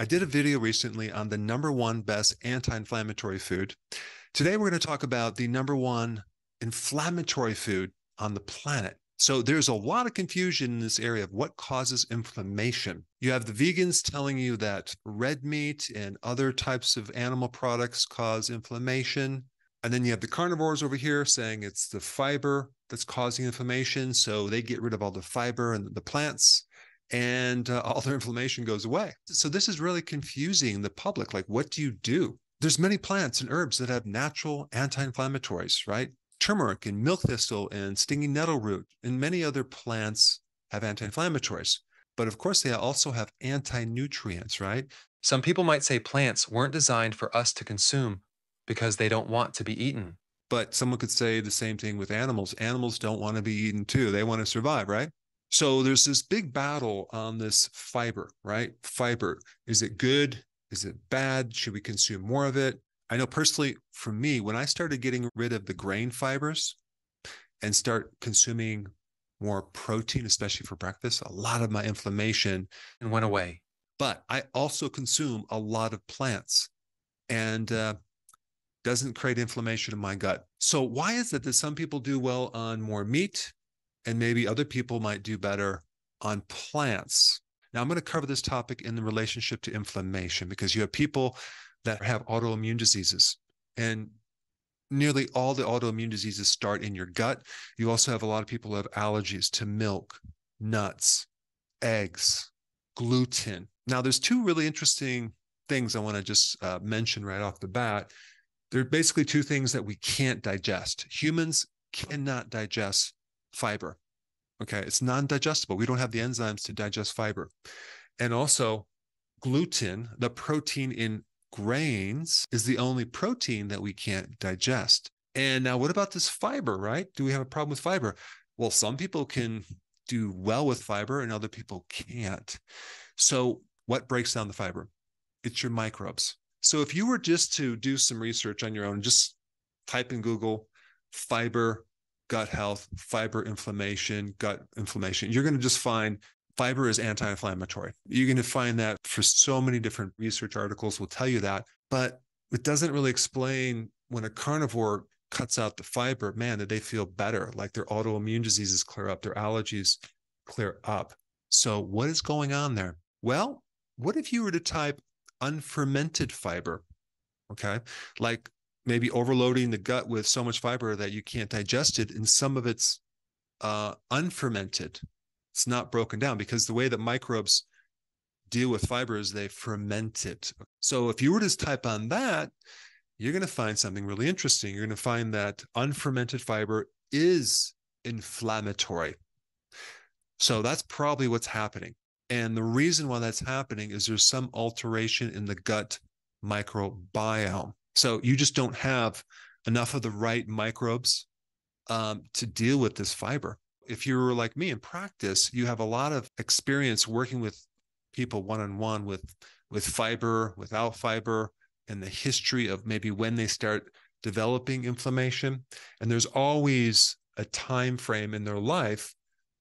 I did a video recently on the #1 best anti-inflammatory food. Today, we're going to talk about the #1 inflammatory food on the planet. So there's a lot of confusion in this area of what causes inflammation. You have the vegans telling you that red meat and other types of animal products cause inflammation. And then you have the carnivores over here saying it's the fiber that's causing inflammation. So they get rid of all the fiber and the plants, and all their inflammation goes away. So this is really confusing the public. Like, what do you do? There's many plants and herbs that have natural anti-inflammatories, right? Turmeric and milk thistle and stinging nettle root and many other plants have anti-inflammatories. But of course, they also have anti-nutrients, right? Some people might say plants weren't designed for us to consume because they don't want to be eaten. But someone could say the same thing with animals. Animals don't want to be eaten too. They want to survive, right? So there's this big battle on this fiber, right? Fiber. Is it good? Is it bad? Should we consume more of it? I know personally, for me, when I started getting rid of the grain fibers and start consuming more protein, especially for breakfast, a lot of my inflammation Went away. But I also consume a lot of plants and doesn't create inflammation in my gut. So why is it that some people do well on more meat and maybe other people might do better on plants? Now, I'm going to cover this topic in the relationship to inflammation because you have people that have autoimmune diseases, and nearly all the autoimmune diseases start in your gut. You also have a lot of people who have allergies to milk, nuts, eggs, gluten. Now, there's two really interesting things I want to just mention right off the bat. There are basically two things that we can't digest. Humans cannot digest fiber. Okay, it's non-digestible. We don't have the enzymes to digest fiber. And also, gluten, the protein in grains, is the only protein that we can't digest. And now, what about this fiber, right? Do we have a problem with fiber? Well, some people can do well with fiber and other people can't. So what breaks down the fiber? It's your microbes. So if you were just to do some research on your own, just type in Google fiber, gut health, fiber inflammation, gut inflammation, you're going to just find fiber is anti-inflammatory. You're going to find that for so many different research articles will tell you that, but it doesn't really explain when a carnivore cuts out the fiber, man, that they feel better, like their autoimmune diseases clear up, their allergies clear up. So what is going on there? Well, what if you were to type unfermented fiber? Okay, like maybe overloading the gut with so much fiber that you can't digest it, and some of it's unfermented. It's not broken down because the way that microbes deal with fiber is they ferment it. So if you were to type on that, you're going to find something really interesting. You're going to find that unfermented fiber is inflammatory. So that's probably what's happening. And the reason why that's happening is there's some alteration in the gut microbiome. So you just don't have enough of the right microbes to deal with this fiber. If you're like me in practice, you have a lot of experience working with people one-on-one with fiber, without fiber, and the history of maybe when they start developing inflammation. And there's always a time frame in their life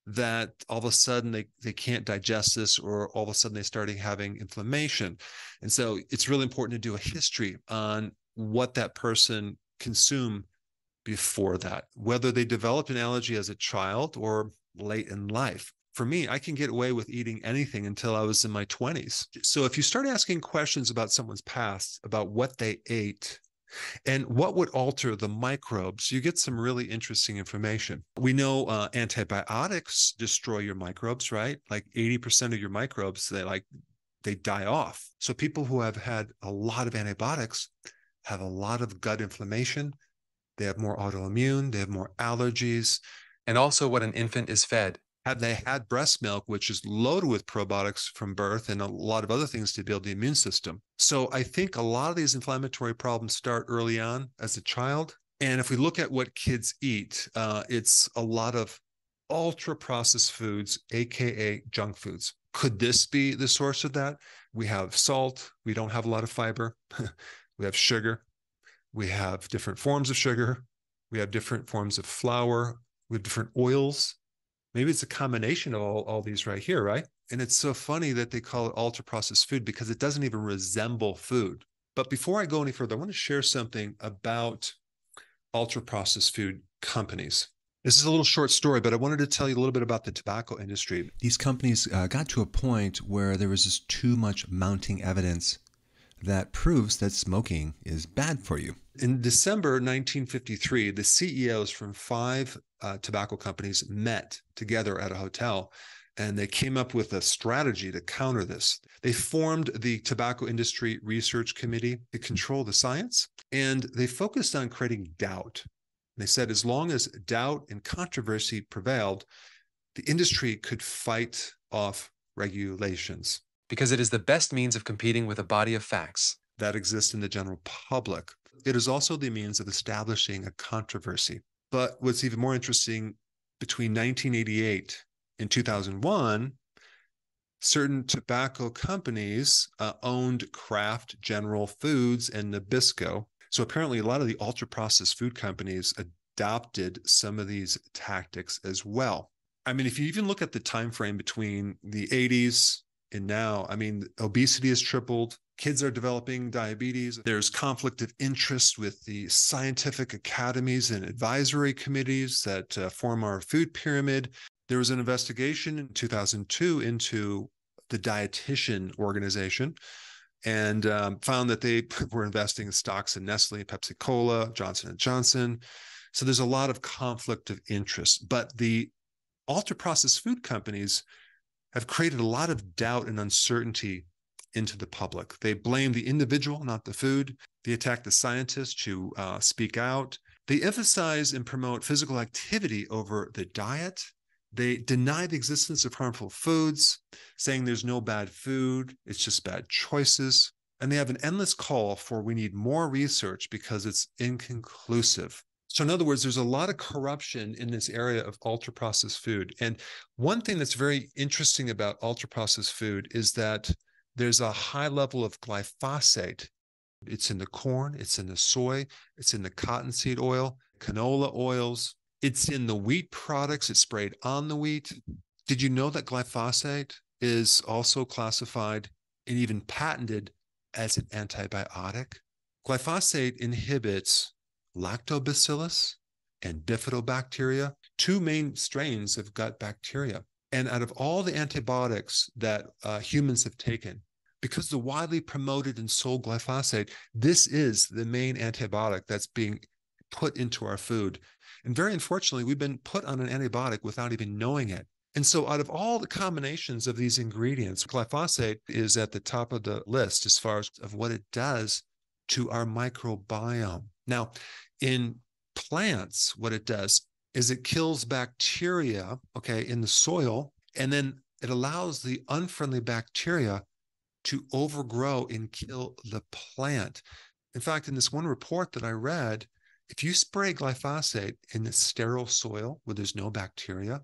that all of a sudden they can't digest this, or all of a sudden they start having inflammation. And so it's really important to do a history on what that person consumed before that, whether they developed an allergy as a child or late in life. For me, I can get away with eating anything until I was in my 20s. So if you start asking questions about someone's past, about what they ate, and what would alter the microbes, you get some really interesting information. We know antibiotics destroy your microbes, right? Like 80% of your microbes, they die off. So people who have had a lot of antibiotics have a lot of gut inflammation. They have more autoimmune, they have more allergies. And also what an infant is fed. Had they had breast milk, which is loaded with probiotics from birth and a lot of other things to build the immune system. So I think a lot of these inflammatory problems start early on as a child. And if we look at what kids eat, it's a lot of ultra processed foods, AKA junk foods. Could this be the source of that? We have salt. We don't have a lot of fiber. We have sugar. We have different forms of sugar. We have different forms of flour. We have different oils. Maybe it's a combination of all these right here, right? And it's so funny that they call it ultra processed food because it doesn't even resemble food. But before I go any further, I want to share something about ultra processed food companies. This is a little short story, but I wanted to tell you a little bit about the tobacco industry. These companies got to a point where there was just too much mounting evidence that proves that smoking is bad for you. In December 1953, the CEOs from 5 tobacco companies met together at a hotel, and they came up with a strategy to counter this. They formed the Tobacco Industry Research Committee to control the science, and they focused on creating doubt. They said as long as doubt and controversy prevailed, the industry could fight off regulations. Because it is the best means of competing with a body of facts that exist in the general public. It is also the means of establishing a controversy. But what's even more interesting, between 1988 and 2001, certain tobacco companies owned Kraft, General Foods, and Nabisco. So apparently a lot of the ultra-processed food companies adopted some of these tactics as well. I mean, if you even look at the time frame between the 80s and now, I mean, obesity has tripled. Kids are developing diabetes. There's conflict of interest with the scientific academies and advisory committees that form our food pyramid. There was an investigation in 2002 into the dietitian organization and found that they were investing in stocks in Nestle, Pepsi Cola, Johnson & Johnson. So there's a lot of conflict of interest. But the ultra-processed food companies have created a lot of doubt and uncertainty into the public. They blame the individual, not the food. They attack the scientists who speak out. They emphasize and promote physical activity over the diet. They deny the existence of harmful foods, saying there's no bad food, it's just bad choices. And they have an endless call for we need more research because it's inconclusive. So in other words, there's a lot of corruption in this area of ultra-processed food. And one thing that's very interesting about ultra-processed food is that there's a high level of glyphosate. It's in the corn, it's in the soy, it's in the cottonseed oil, canola oils. It's in the wheat products. It's sprayed on the wheat. Did you know that glyphosate is also classified and even patented as an antibiotic? Glyphosate inhibits lactobacillus and bifidobacteria, 2 main strains of gut bacteria. And out of all the antibiotics that humans have taken, because the widely promoted and sold glyphosate, this is the main antibiotic that's being put into our food. And very unfortunately, we've been put on an antibiotic without even knowing it. And so out of all the combinations of these ingredients, glyphosate is at the top of the list as far as of what it does to our microbiome. Now, in plants, what it does is it kills bacteria, okay, in the soil, and then it allows the unfriendly bacteria to overgrow and kill the plant. In fact, in this one report that I read, if you spray glyphosate in the sterile soil where there's no bacteria,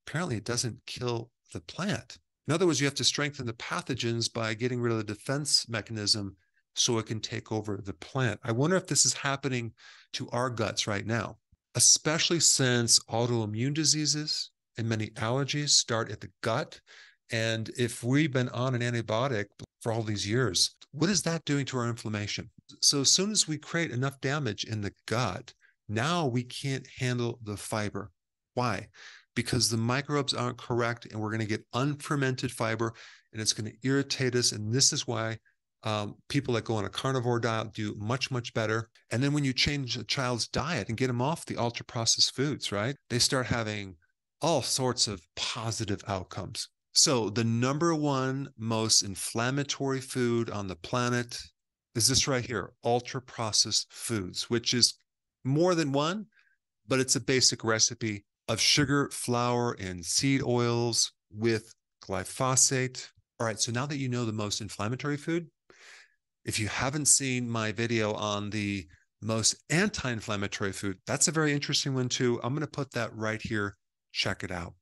apparently it doesn't kill the plant. In other words, you have to strengthen the pathogens by getting rid of the defense mechanism so it can take over the plant. I wonder if this is happening to our guts right now, especially since autoimmune diseases and many allergies start at the gut. And if we've been on an antibiotic for all these years, what is that doing to our inflammation? So as soon as we create enough damage in the gut, now we can't handle the fiber. Why? Because the microbes aren't correct and we're going to get unfermented fiber and it's going to irritate us. And this is why people that go on a carnivore diet do much, much better. And then when you change a child's diet and get them off the ultra-processed foods, right, they start having all sorts of positive outcomes. So the number one most inflammatory food on the planet is this right here, ultra-processed foods, which is more than one, but it's a basic recipe of sugar, flour, and seed oils with glyphosate. All right, so now that you know the most inflammatory food, if you haven't seen my video on the most anti-inflammatory food, that's a very interesting one too. I'm going to put that right here. Check it out.